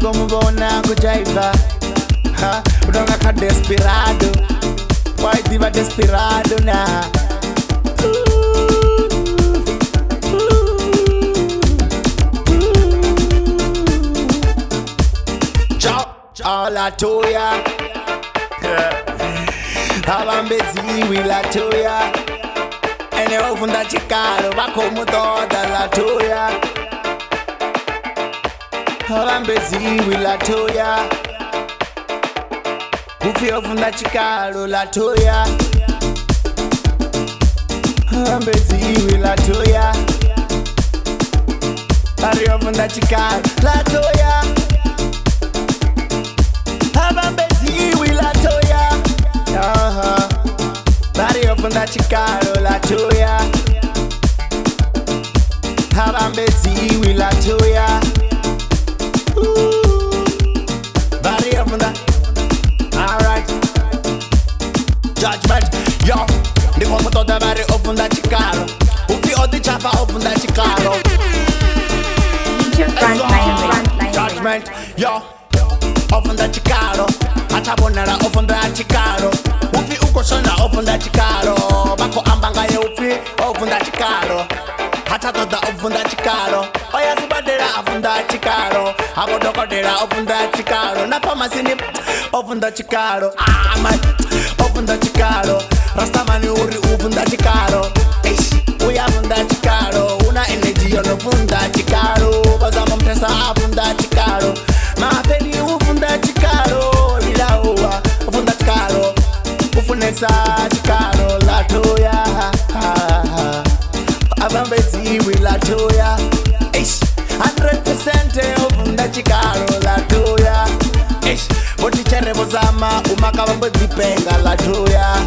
como bona ku Chifo. Ha, udonga ka desperado. Why diva desperado na? Ciao, Latoya. Abambeziwi Latoya. Ene ofunda chikalo bakomu toda Latoya. Abambeziwi Latoya. Ufi ofunda chikalo Latoya. Abambeziwi Latoya. Ari ofunda chikalo Latoya. Abambeziwi Latoya. Bari ofunda chikalo Latoya. Abambeziwi Latoya. Bari ofunda. Alright. Judgment. Yo. Ndiko mutoda bari ofunda chikalo. Ufi odi chapa ofunda chikalo. Judgment. Yo. Ofunda chikalo. Atabonera ofunda chikalo. Ufi ukoshona ofunda chikalo. Bako ambanga ye ufi ofunda chikalo. Hatatoda ofunda chikalo. Oya sibadera ofunda chikalo. Abodokodera ofunda chikalo. Na pamasini ofunda chikalo. Man, ofunda chikalo. Rastamani uri ofunda chikalo. Uya ofunda chikalo. Una energy on ofunda chikalo. Bazama mtesa ofunda chikalo. Mapeni ofunda chikalo. Lilaua ofunda chikalo. Ufunesa chikalo Latoya. Abambeziwi Latoya. 100% ofunda chikalo Latoya. Botichere bozama umaka bambezipenga Latoya.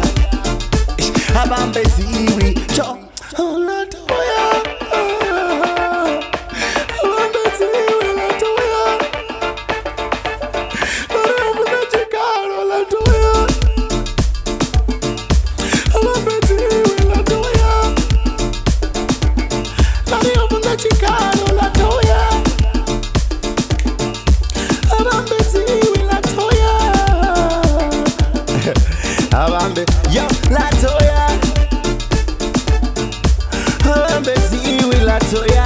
Abambeziwi cho Latoya. Abambeziwi Latoya. Ofunda chikalo Latoya. Chikalo Latoya. Abambeziwi Latoya. Abambe, yo Latoya. Abambeziwi Latoya.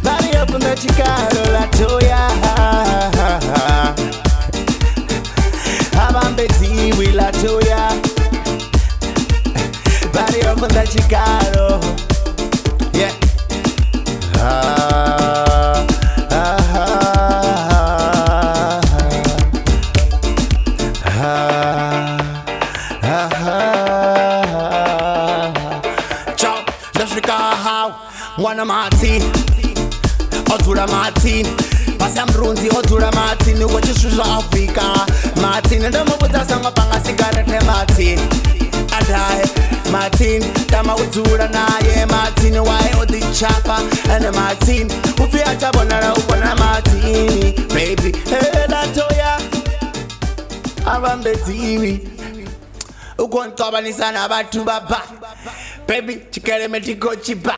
Bari ofunda chikalo Latoya. Abambeziwi Latoya. Bari ofunda chikalo. Yeah. Ciao, l'Africa how Wana Martin Odura Martin Basi mrunzi Odura Martin Wachishuza Afrika Martin Ndama kutasa ngapanga sigarete Martin Adae Martin Tama udura naye Martin Wae odi chapa Ene Martin Ufi achabonara ubona Martin Baby Hey Latoya Abambeziwi Ukontoba nisana batu baba Baby chikere metiko chiba